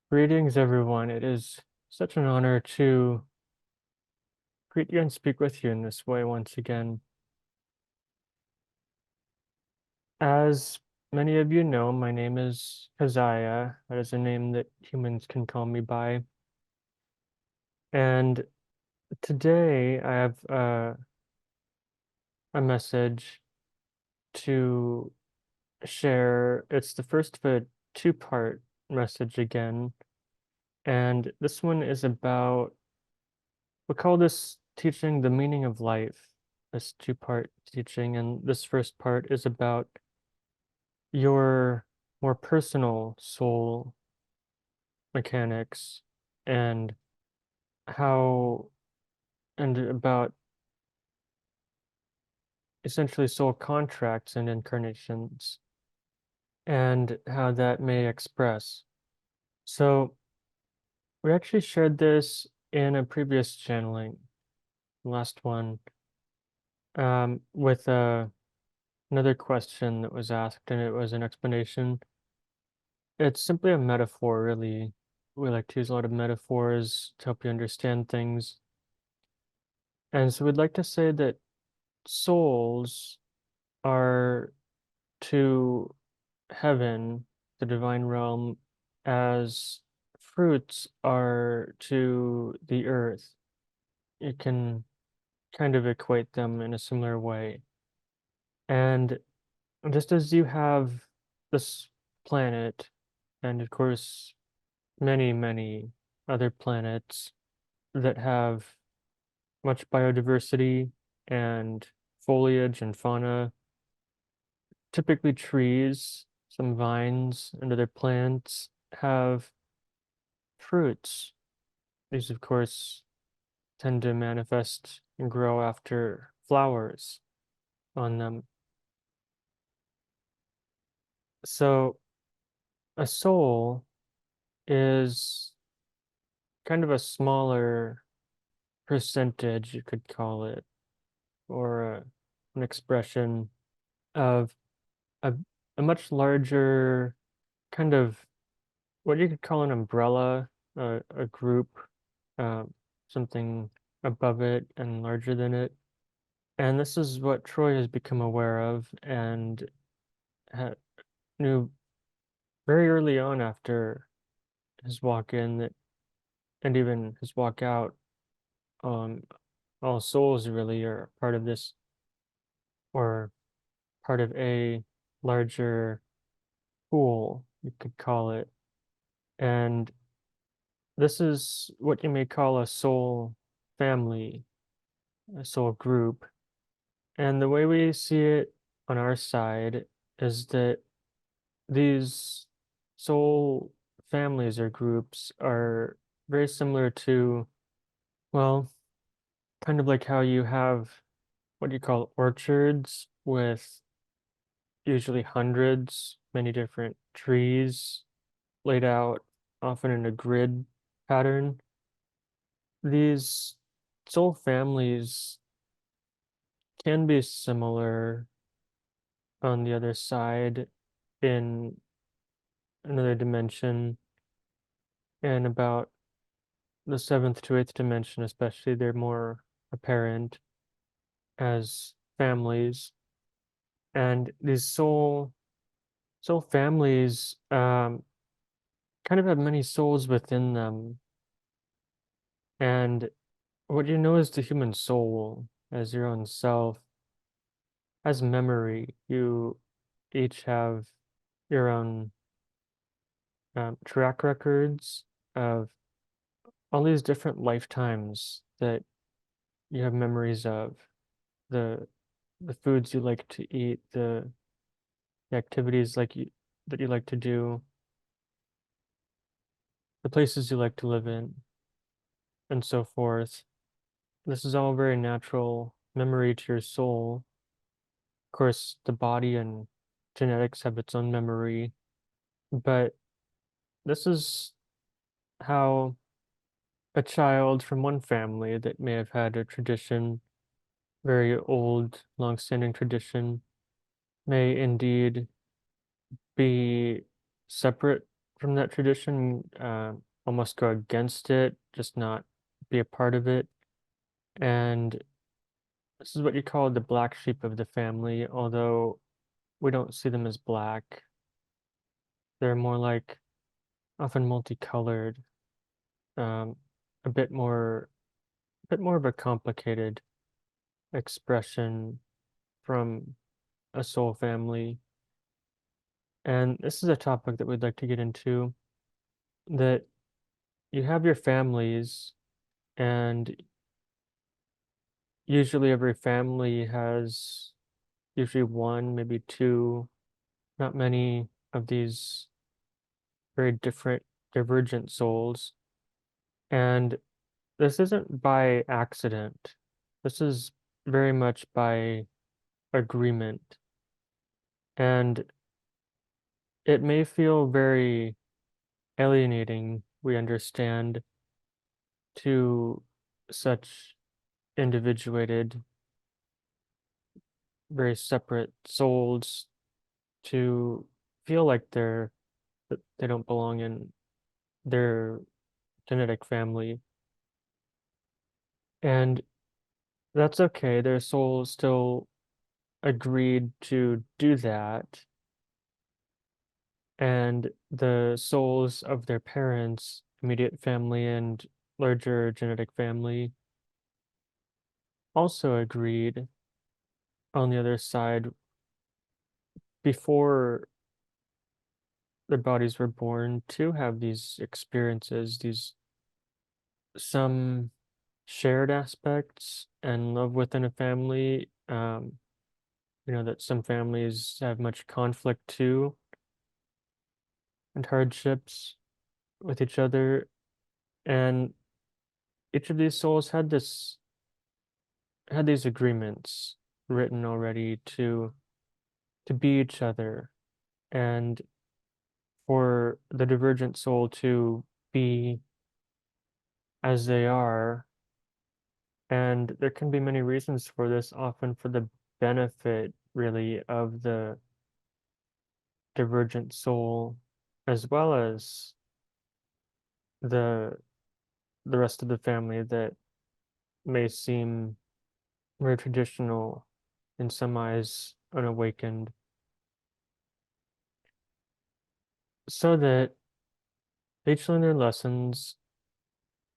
Greetings, everyone. It is such an honor to greet you and speak with you in this way once again. As many of you know, my name is Kazaya. That is a name that humans can call me by. And today I have a message to share. It's the first of a two-part message again. And this one is about, we call this teaching the meaning of life, this two-part teaching. And this first part is about your more personal soul mechanics and how, and about essentially soul contracts and incarnations and how that may express. So we actually shared this in a previous channeling, last one, with another question that was asked, and it was an explanation. It's simply a metaphor, really. We like to use a lot of metaphors to help you understand things. And so we'd like to say that souls are to heaven, the divine realm, as fruits are to the earth. You can kind of equate them in a similar way. And just as you have this planet, and of course, many, many other planets that have much biodiversity and foliage and fauna, typically trees, some vines, and other plants have fruits. These, of course, tend to manifest and grow after flowers on them. So a soul is kind of a smaller percentage, you could call it, or an expression of a, a much larger kind of what you could call an umbrella, a group, uh, something above it and larger than it. And this is what Troy has become aware of and knew very early on after his walk in that, and even his walk out. Um, all souls really are part of this, or part of a larger pool, you could call it. And this is what you may call a soul family, a soul group. And the way we see it on our side is that these soul families or groups are very similar to, well, kind of like how you have what do you call orchards with usually hundreds, many different trees laid out, often in a grid pattern. These soul families can be similar on the other side in another dimension, and about the seventh to eighth dimension, especially, they're more apparent as families. And these soul families kind of have many souls within them. And what you know is the human soul as your own self has memory. You each have your own track records of all these different lifetimes that you have memories of, the the foods you like to eat, the activities that you like to do, the places you like to live in, and so forth. This is all very natural memory to your soul. Of course, the body and genetics have its own memory, but this is how a child from one family that may have had a tradition, very old, long-standing tradition, may indeed be separate from that tradition, almost go against it, just not be a part of it. And this is what you call the black sheep of the family, although we don't see them as black. They're more like often multicolored, um, a bit more of a complicated expression from a soul family. And this is a topic that we'd like to get into, that you have your families, and usually every family has usually one, maybe two, not many of these very different, divergent souls. And this isn't by accident. This is very much by agreement. And it may feel very alienating, we understand, to such individuated, very separate souls to feel like that they don't belong in their genetic family. And that's okay. Their soul still agreed to do that. And the souls of their parents, immediate family, and larger genetic family also agreed on the other side before their bodies were born to have these experiences, these some shared aspects and love within a family. That some families have much conflict too and hardships with each other. And each of these souls had these agreements written already to be each other, and for the divergent soul to be as they are. And there can be many reasons for this, often for the benefit really of the divergent soul, as well as the the rest of the family that may seem very traditional, in some eyes unawakened, so that they each learn their lessons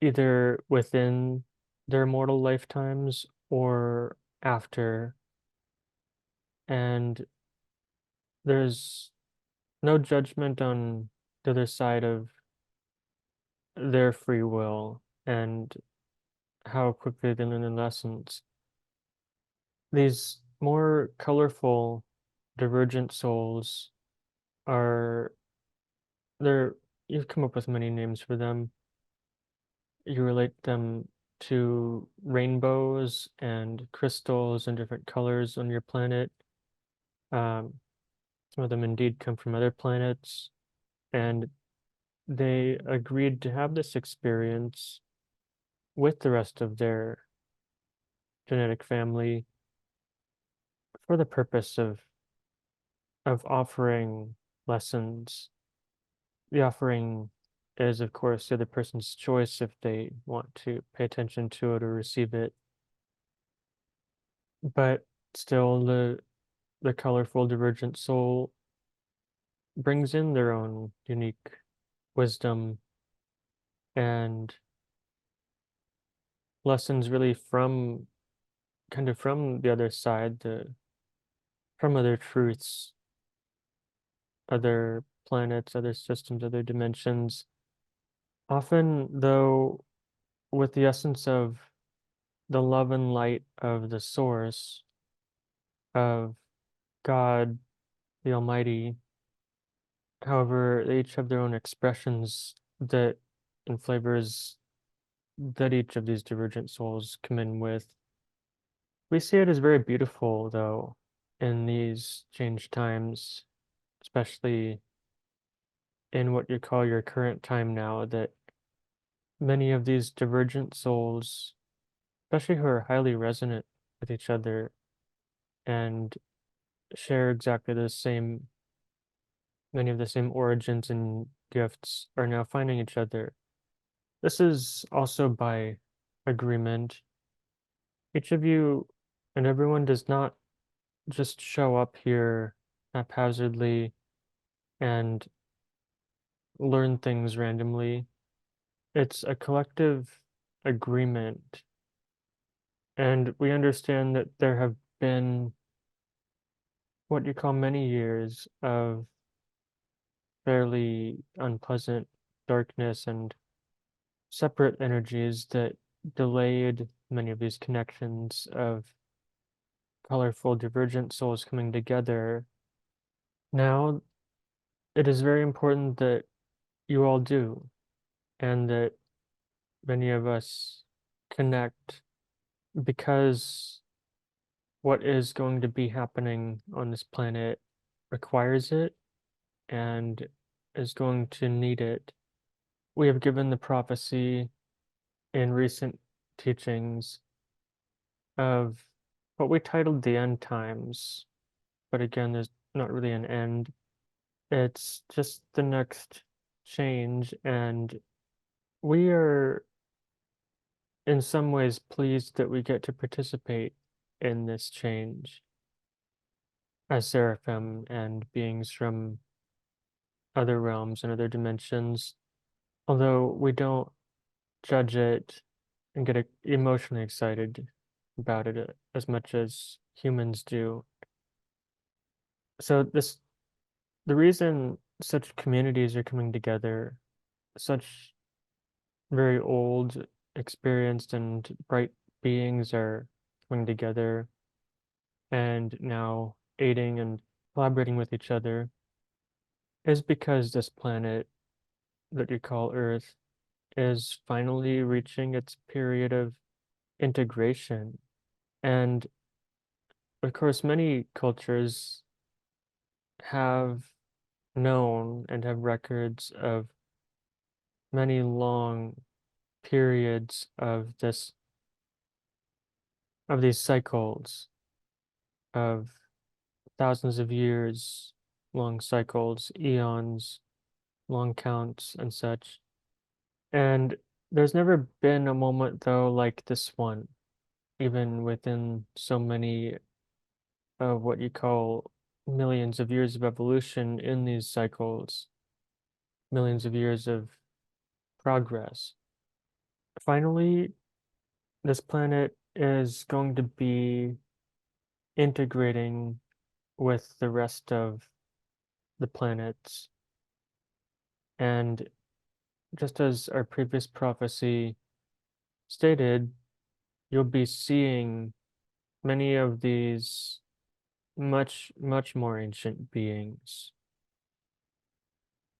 either within their mortal lifetimes or after. And there's no judgment on the other side of their free will and how quickly they learn their lessons. These more colorful divergent souls are they're you've come up with many names for them. You relate them to rainbows and crystals and different colors on your planet. Um, some of them indeed come from other planets, and they agreed to have this experience with the rest of their genetic family for the purpose of offering lessons. The offering is, of course, the other person's choice if they want to pay attention to it or receive it. But still, the colorful divergent soul brings in their own unique wisdom and lessons really from kind of from the other side, the from other truths, other planets, other systems, other dimensions. Often, though, with the essence of the love and light of the source of God, the Almighty. However, they each have their own expressions that and flavors that each of these divergent souls come in with. We see it as very beautiful, though, in these changed times, especially in what you call your current time now, that many of these divergent souls, especially who are highly resonant with each other and share exactly the same many of the same origins and gifts are now finding each other. This is also by agreement. Each of you and everyone does not just show up here haphazardly and learn things randomly. It's a collective agreement. And we understand that there have been what you call many years of fairly unpleasant darkness and separate energies that delayed many of these connections of colorful divergent souls coming together. Now, it is very important that you all do, and that many of us connect because what is going to be happening on this planet requires it and is going to need it. We have given the prophecy in recent teachings of what we titled the end times, but again, there's not really an end. It's just the next change, and we are in some ways pleased that we get to participate in this change as Seraphim and beings from other realms and other dimensions, although we don't judge it and get emotionally excited about it as much as humans do. So the reason such communities are coming together, such very old, experienced, and bright beings are coming together and now aiding and collaborating with each other, is because this planet that you call Earth is finally reaching its period of integration. And of course, many cultures have known and have records of many long periods of these cycles of thousands of years long cycles, eons, long counts, and such. And there's never been a moment, though, like this one, even within so many of what you call millions of years of evolution in these cycles, millions of years of progress. Finally, this planet is going to be integrating with the rest of the planets. And just as our previous prophecy stated, you'll be seeing many of these much, much more ancient beings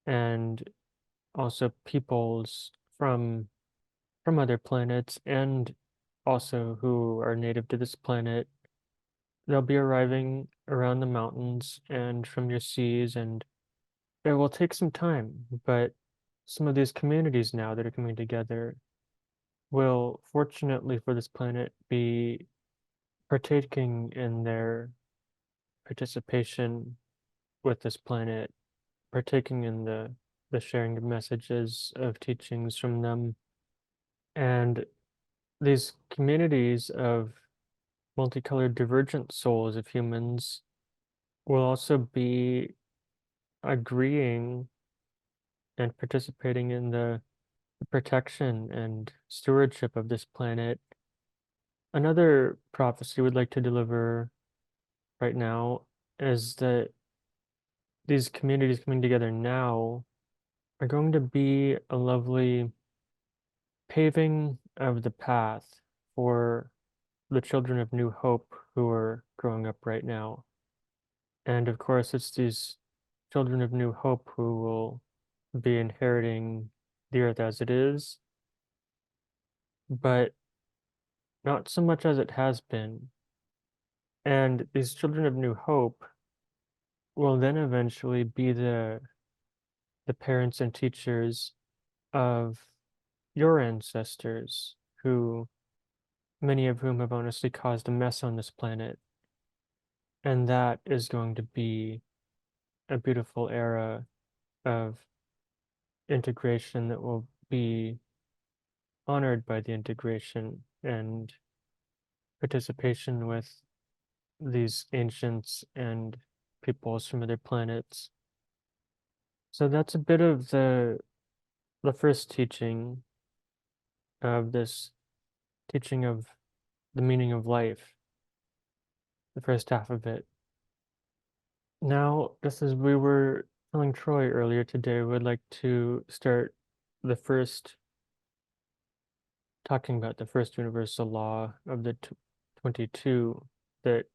and also peoples from other planets and also who are native to this planet. They'll be arriving around the mountains and from your seas, and it will take some time, but some of these communities now that are coming together will, fortunately for this planet, be partaking in their participation with this planet, partaking in the sharing of messages of teachings from them. And these communities of multicolored divergent souls of humans will also be agreeing and participating in the protection and stewardship of this planet. Another prophecy we'd like to deliver right now is that these communities coming together now are going to be a lovely paving of the path for the children of New Hope who are growing up right now. And of course, it's these children of New Hope who will be inheriting the earth as it is, but not so much as it has been. And these children of New Hope will then eventually be the parents and teachers of your ancestors, who many of whom have honestly caused a mess on this planet. And that is going to be a beautiful era of integration that will be honored by the integration and participation with these ancients and peoples from other planets. So that's a bit of the first teaching of this teaching of the meaning of life, the first half of it. Now, just as we were telling Troy earlier today, we'd like to start the first talking about the first universal law of the 22 that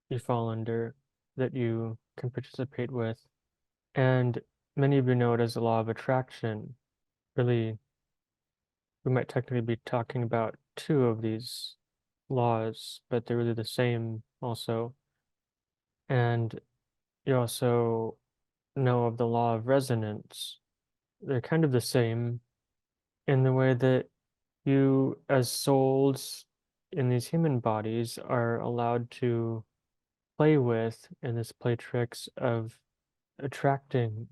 you fall under, that you can participate with. And many of you know it as the law of attraction. Really, we might technically be talking about two of these laws, but they're really the same also. And you also know of the law of resonance. They're kind of the same in the way that you, as souls in these human bodies, are allowed to play with in this play tricks of attracting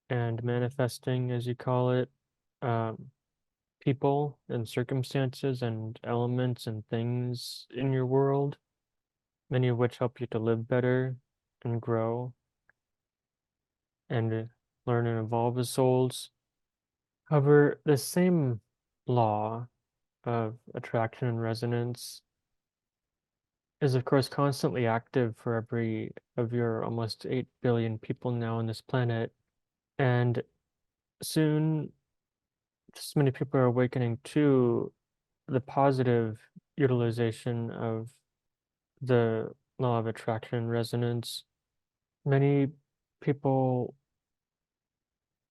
and manifesting, as you call it, um, people and circumstances and elements and things in your world, many of which help you to live better and grow and learn and evolve as souls. However, the same law of attraction and resonance is, of course, constantly active for every of your almost 8 billion people now on this planet. And soon, just many people are awakening to the positive utilization of the law of attraction and resonance. Many people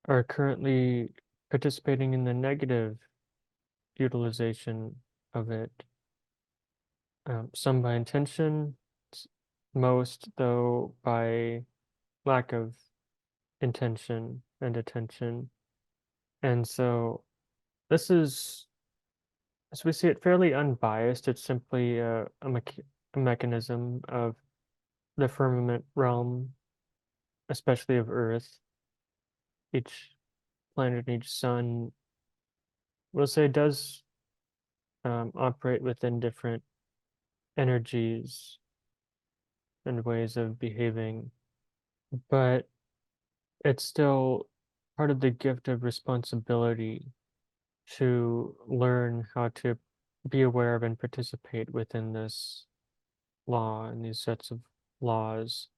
are currently participating in the negative utilization of it. Some by intention, most though by lack of intention and attention. And so this is, as we see it, fairly unbiased. It's simply a mechanism of the firmament realm, especially of Earth. Each planet and each sun, we'll say, does operate within different energies and ways of behaving, but it's still part of the gift of responsibility to learn how to be aware of and participate within this law and these sets of laws.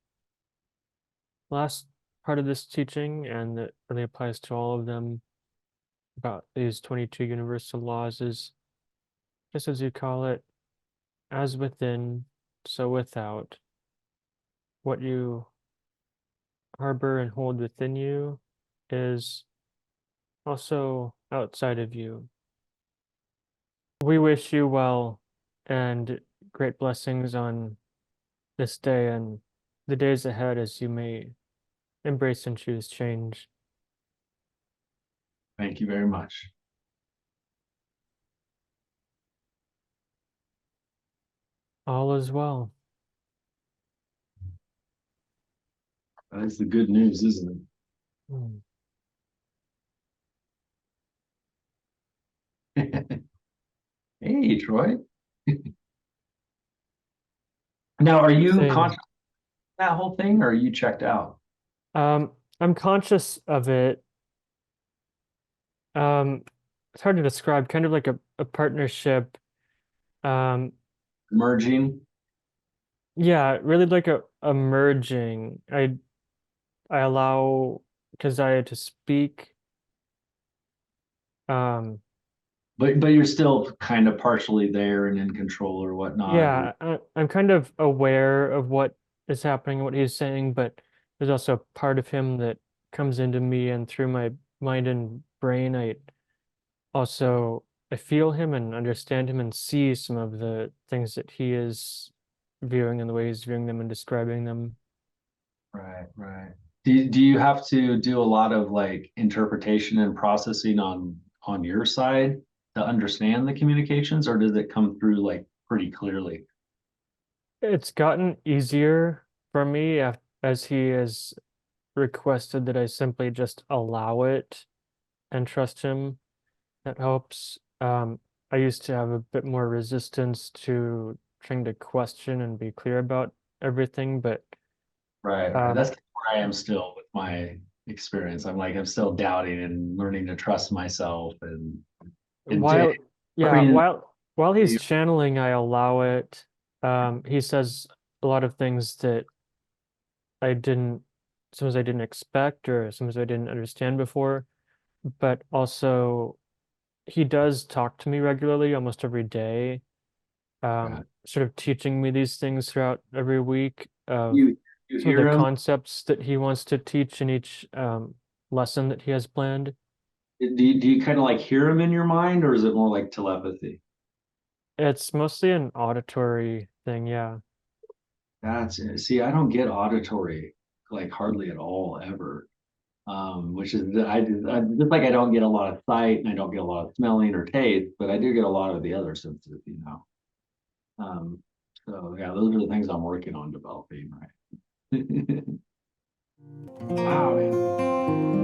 Last part of this teaching, and that really applies to all of them, about these 22 universal laws, is just as you call it, as within, so without. What you harbor and hold within you is also outside of you. We wish you well and great blessings on this day and the days ahead as you may embrace and choose change. Thank you very much. All is well. That's the good news, isn't Hmm. it? Hey, Troy. Now, are you Same. conscious of that whole thing, or are you checked out? Um, I'm conscious of it. Um, it's hard to describe, kind of like a partnership. Um, Merging, yeah, really like a merging. I allow Kazaya to speak. Um, but you're still kind of partially there and in control or whatnot. Or yeah, I'm kind of aware of what is happening, what he's saying, but there's also a part of him that comes into me, and through my mind and brain, I feel him and understand him and see some of the things that he is viewing and the way he's viewing them and describing them. right, right. Do you have to do a lot of like interpretation and processing on your side to understand the communications, or does it come through like pretty clearly? It's gotten easier for me as he is requested that I simply just allow it and trust him. That helps. I used to have a bit more resistance to trying to question and be clear about everything, but Right, right. um, That's where I am still with my experience. I'm still doubting and learning to trust myself and while yeah, working. while he's channeling, I allow it. He says a lot of things that I didn't, sometimes I didn't expect or sometimes I didn't understand before, but also he does talk to me regularly, almost every day, Yeah. sort of teaching me these things throughout every week of You some of the hear him? concepts that he wants to teach in each lesson that he has planned. Do you kind of like hear him in your mind, or is it more like telepathy? It's mostly an auditory thing, yeah. That's it. See, I don't get auditory like hardly at all ever. Which is just like I don't get a lot of sight and I don't get a lot of smelling or taste, but I do get a lot of the other senses, you know. Um, so yeah, those are the things I'm working on developing, right? Wow, man.